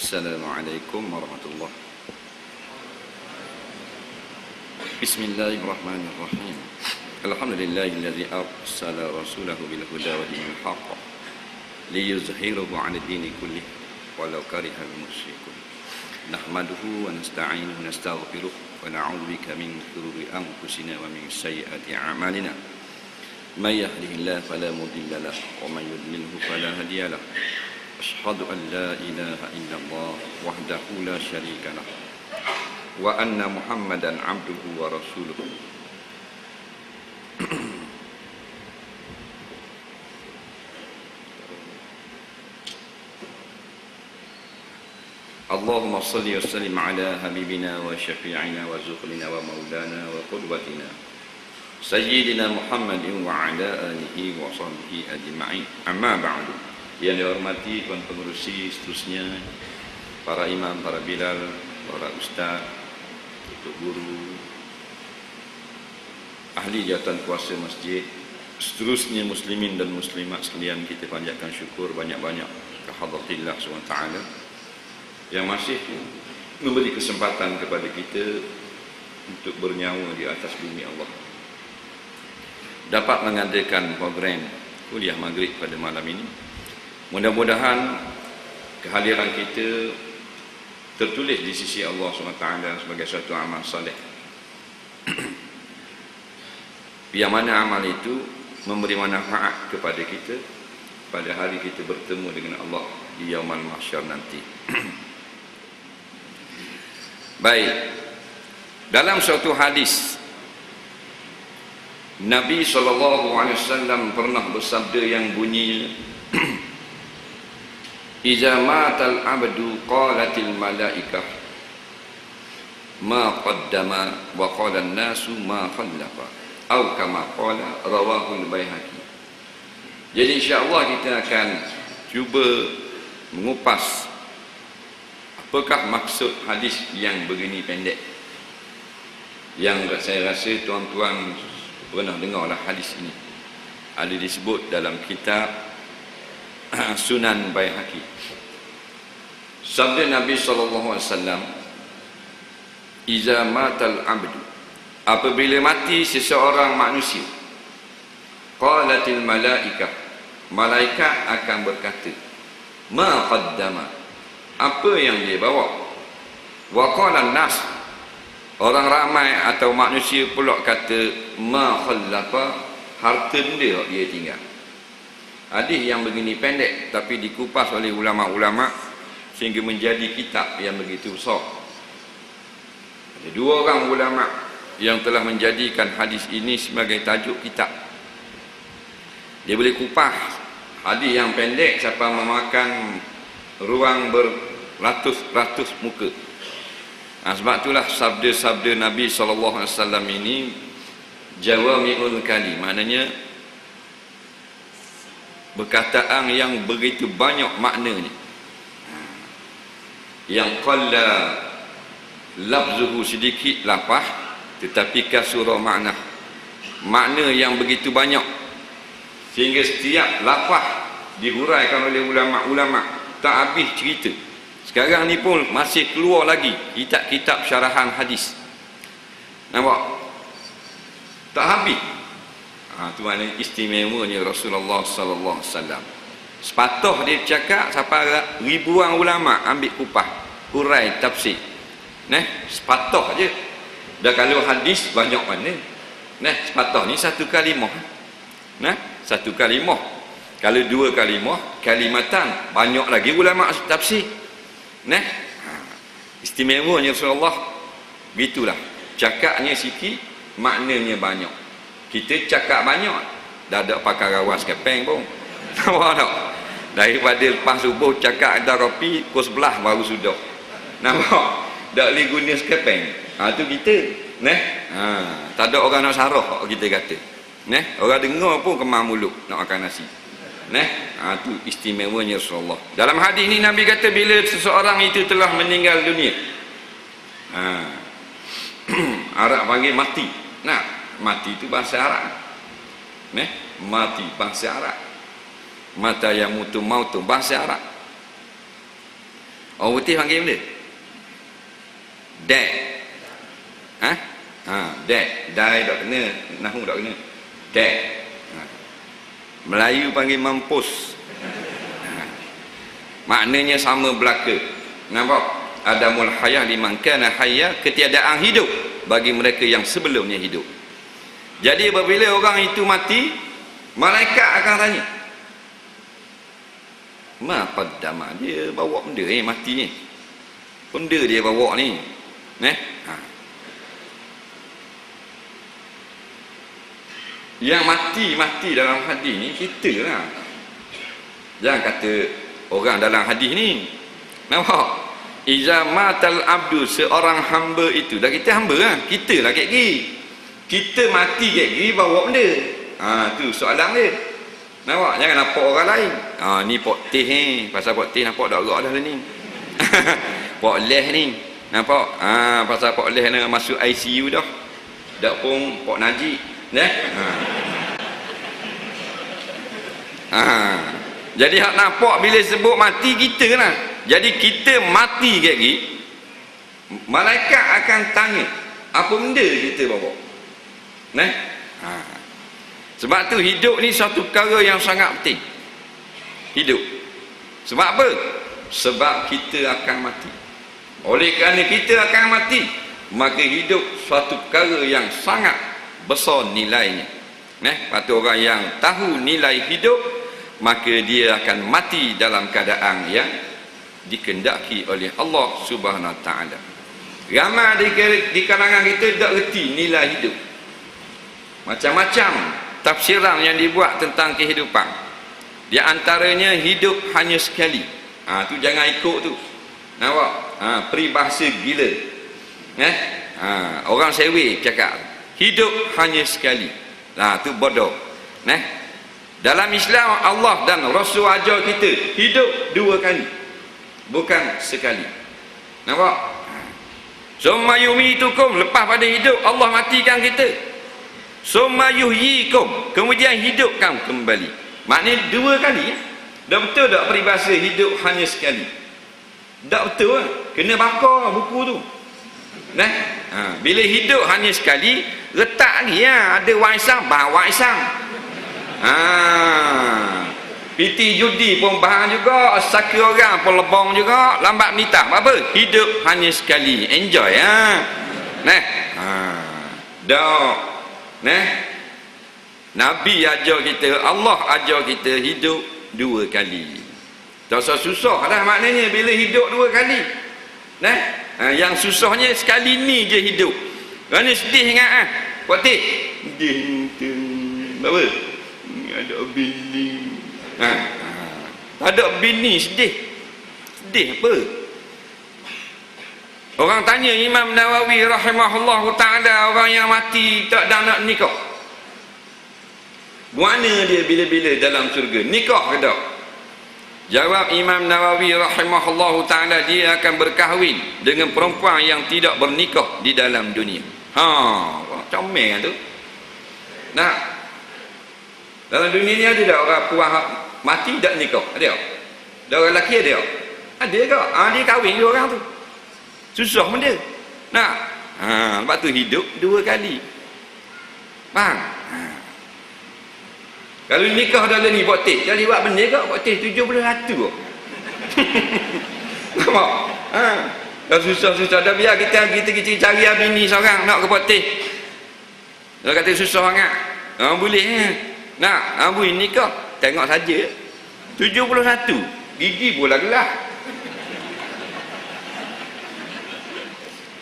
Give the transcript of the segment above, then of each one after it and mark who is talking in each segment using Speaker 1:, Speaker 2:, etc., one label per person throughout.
Speaker 1: Assalamualaikum warahmatullahi wabarakatuh. Bismillahirrahmanirrahim. Alhamdulillahilladzi arsala rasulahu bil huda wa dinil haqq liyuzhirahu 'ala ad-dini kullih walau karihal musyrikun. Nahmaduhu wa nasta'inuhu wa nastaghfiruh wa na'udzu bika min shururi anfusina wa min sayyiati a'malina. May yahdihillahu fala mudilla lahu wa may yudlilhu fala hadiya lahu. Asyhadu an la ilaha illallah wahdahu la syarika lah wa anna Muhammadan abduhu wa rasuluh. Allahumma salli wa sallim ala habibina wa syafi'ina wa zuqlina wa maulana wa qudwatina sayyidina Muhammadin wa ala alihi wa sahbihi ajma'in. Amma ba'du. Yang dihormati tuan pengurusi seterusnya, para imam, para bilal, para ustaz, untuk guru, ahli jawatan kuasa masjid, seterusnya muslimin dan muslimat sekalian, kita panjatkan syukur banyak-banyak ke hadratillah SWT yang masih memberi kesempatan kepada kita untuk bernyawa di atas bumi Allah, dapat mengadakan program kuliah maghrib pada malam ini. Mudah-mudahan kehadiran kita tertulis di sisi Allah SWT sebagai suatu amal saleh. Yang mana amal itu memberi manfaat kepada kita pada hari kita bertemu dengan Allah di Yaumul Mahsyar nanti. Baik, dalam suatu hadis Nabi SAW pernah bersabda yang bunyi Iza matal abdu qalatil malaikah ma qaddama wa qala an-nasu ma khallafa atau kama qala rawahul Baihaqi. Jadi insya-Allah kita akan cuba mengupas apakah maksud hadis yang begini pendek, yang saya rasa tuan-tuan pernah dengarlah hadis ini. Ada disebut dalam kitab Sunan Baihaqi. Sabda Nabi SAW, Iza matal abdu, apabila mati seseorang manusia, qalatil malaikah, malaikat akan berkata, ma qaddama, apa yang dia bawa, wa qala nas, orang ramai atau manusia pula kata, ma khallafa, harta benda dia tinggal. Hadis yang begini pendek tapi dikupas oleh ulama-ulama sehingga menjadi kitab yang begitu besar. Ada dua orang ulama yang telah menjadikan hadis ini sebagai tajuk kitab. Dia boleh kupas hadis yang pendek sampai memakan ruang beratus-ratus muka. Sebab itulah sabda-sabda Nabi SAW ini jawami'ul kalim, maknanya perkataan yang begitu banyak maknanya, yang qalla lafzuhu, sedikit lafaz tetapi kasura makna yang begitu banyak sehingga setiap lafaz dihuraikan oleh ulama-ulama tak habis cerita. Sekarang ni pun masih keluar lagi kitab-kitab syarahan hadis, nampak tak habis. Itu maknanya istimewanya Rasulullah sallallahu alaihi wasallam. Sepatah dia cakap sampai ribuan ulama ambil kupas, hurai, tafsir. Sepatah je. Dah kalau hadis banyak mana? Sepatah ni satu kalimah. Satu kalimah. Kalau dua kalimah, kalimatan, banyak lagi ulama tafsir. Istimewanya Rasulullah gitulah. Cakapnya sikit, maknanya banyak. Kita cakap banyak, dah ada pakai rawas kepeng pun. Nampak tak? Daripada lepas subuh cakap dah kopi, pukul 11 baru sudah. Nampak? Tak boleh guna sekepeng. Tu kita. Tak ada orang nak sarah, kita kata. Orang dengar pun kemar mulut nak makan nasi. Tu istimewanya Rasulullah. Dalam hadis ni Nabi kata bila seseorang itu telah meninggal dunia, Arab panggil mati. Mati itu bahasa Arab. Mati bahasa Arab. Mata yang mutu mautu bahasa Arab. Orang putih panggil benda? Dek. Dek. Dai tak kena, nahu tak kena. Dek. Melayu panggil mampus. Maknanya sama belaka. Nampak? Adamul hayah liman kana hayya, ketiadaan hidup bagi mereka yang sebelumnya hidup. Jadi apabila orang itu mati, malaikat akan tanya, ma qaddama, dia bawa benda mati ni. Benda dia bawa ni. Yang mati dalam hadis ni kita lah. Jangan kata orang dalam hadis ni. Nampak? Iza matal abdu, seorang hamba itu, dah kita hamba lah, kita lah kat gigi. Kita mati kat gigi bawa benda. Tu soalan dia. Nampak? Jangan nampak orang lain. Ni pok teh ni, pasal pok teh nampak dak gerak dah ni. Pok leh ni. Nampak? Pasal pok leh ni masuk ICU dah. Dak pun pok najik. Jadi hak nampak bila sebut mati kita lah. Jadi kita mati kat gigi, malaikat akan tanya apa benda kita bawa. Sebab tu hidup ni satu perkara yang sangat penting. Hidup. Sebab apa? Sebab kita akan mati. Oleh kerana kita akan mati, maka hidup suatu perkara yang sangat besar nilainya. Patut orang yang tahu nilai hidup, maka dia akan mati dalam keadaan yang dikendaki oleh Allah Subhanahu Wa Taala. Ramai di kalangan kita tak reti nilai hidup. Macam-macam tafsiran yang dibuat tentang kehidupan. Di antaranya hidup hanya sekali. Tu jangan ikut tu. Nampak? Peribahasa gila. Orang sewe cakap hidup hanya sekali. Tu bodoh. Dalam Islam Allah dan Rasul ajar kita hidup 2 kali, bukan sekali. Nampak? Summa yumitukum, lepas pada hidup Allah matikan kita. Summa yuhyikum, kemudian hidupkan kembali. Maknanya 2 kali. Dah betul tak peribahasa hidup hanya sekali? Tak betul lah. Kena bakar buku tu. Bila hidup hanya sekali, letak lagi ada waisang, waisang. PT judi pun bahan juga, sakit orang pun lebong juga, lambat menitah. Apa? Hidup hanya sekali. Enjoy Nabi ajar kita, Allah ajar kita hidup 2 kali. Tak usah susah lah maknanya bila hidup 2 kali. Yang susahnya sekali ni je hidup. Kerana sedih ingat Pak Tih. Apa? Ada bini. Ada bini sedih. Sedih apa? Orang tanya Imam Nawawi rahimahullahu ta'ala, orang yang mati tak ada nak nikah, mana dia bila-bila dalam syurga? Nikah ke tak? Jawab Imam Nawawi rahimahullahu ta'ala, dia akan berkahwin dengan perempuan yang tidak bernikah di dalam dunia. Comel kan tu. Dalam dunia ni ada tak orang puan mati tak nikah? Ada tak? Ada orang lelaki ada tak? Ada ke? Dia kahwin dua orang tu. Susah benda. Lepas tu hidup 2 kali. Faham? Kalau nikah dah ni buat teh, jadi buat benda ke? Buat teh 71 kok. Nampak? Dah susah-susah, dah biar kita cari bini seorang nak ke buat teh. Dah kata susah sangat. Boleh boleh nikah. Tengok saja 71, gigi pula gelah.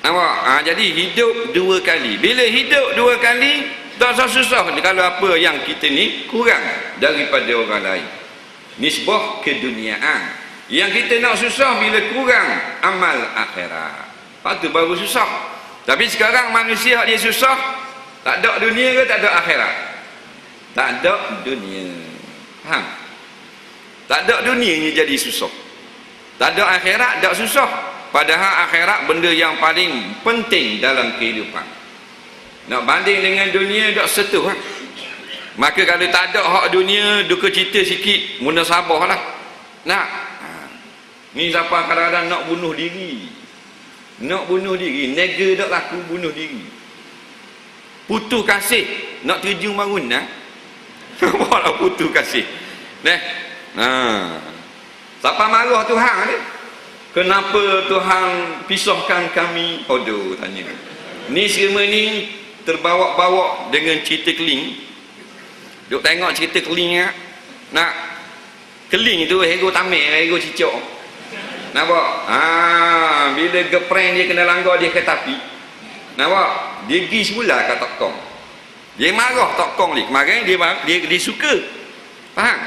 Speaker 1: Nampak? Jadi hidup 2 kali. Bila hidup 2 kali, tak susah kalau apa yang kita ni kurang daripada orang lain. Nisbah keduniaan. Yang kita nak susah bila kurang amal akhirat. Lepas tu baru susah. Tapi sekarang manusia dia susah, tak ada dunia ke tak ada akhirat? Tak ada dunia. Faham? Tak ada dunia ni jadi susah. Tak ada akhirat tak susah. Padahal akhirat benda yang paling penting dalam kehidupan. Nak banding dengan dunia tak setuh. Maka kalau tak ada hak dunia, duka cita sikit, muna sabarlah. Ni siapa kadang-kadang nak bunuh diri. Nak bunuh diri, nega dak laku bunuh diri. Putus kasih nak terjun bangun nah. Apa putus kasih. Neh. Siapa marah Tuhan ni? Kenapa Tuhan pisahkan kami? Aduh tanya. Ni semua ni terbawa-bawa dengan cerita keling. Duk tengok cerita keling nak keling tu hego tamik, hego cicak. Nampak? Bila gepreng dia kena langgar dia ke tepi. Nampak? Dia pergi semula kat Tok Kong. Dia marah Tok Kong ni. Kemarin dia suka. Faham?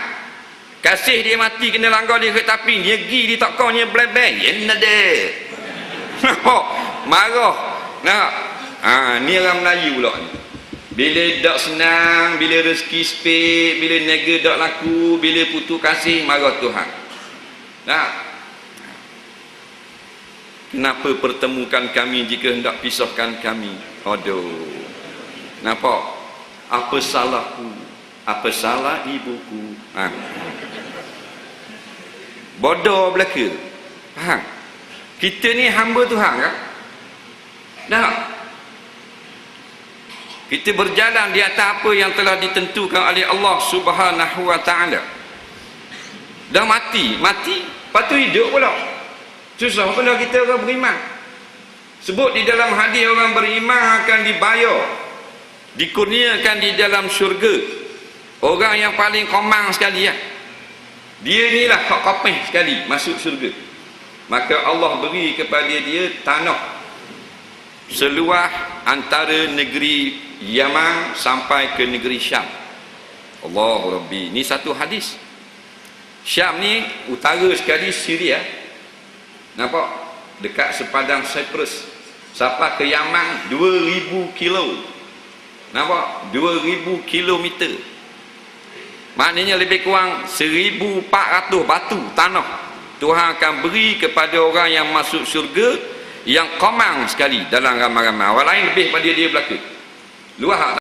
Speaker 1: Kasih dia mati kena langgar dia ke tepi. Dia pergi di Tok Kong dia blebeng. Ya nada. Nampak? Marah. Nampak? Ni orang Melayu pula ni. Bila tak senang, bila rezeki sepik, bila nega tak laku, bila putus kasih, marah Tuhan. Nah, kenapa pertemukan kami jika hendak pisahkan kami? Aduh. Nampak? Apa salahku? Apa salah ibuku? Bodoh belaka. Faham? Kita ni hamba Tuhan kan? Dah. Kita berjalan di atas apa yang telah ditentukan oleh Allah Subhanahu wa taala. Dah mati, lepas tu hidup pula. Susah pula kita orang beriman. Sebut di dalam hadis orang beriman akan dibayar, dikurniakan di dalam syurga. Orang yang paling komang sekali dia ni lah kok kopeh sekali masuk syurga. Maka Allah beri kepada dia tanah seluas antara negeri Yaman sampai ke negeri Syam. Allahu Rabbi. Ni satu hadis. Syam ni utara sekali Syria. Nampak? Dekat sepadang Cyprus. Sampai ke Yaman 2000 kilo. Nampak? 2000 kilometer. Maknanya lebih kurang 1400 batu tanah Tuhan akan beri kepada orang yang masuk syurga yang komang sekali dalam ramai-ramai. Orang lain lebih pada dia belaka. Luar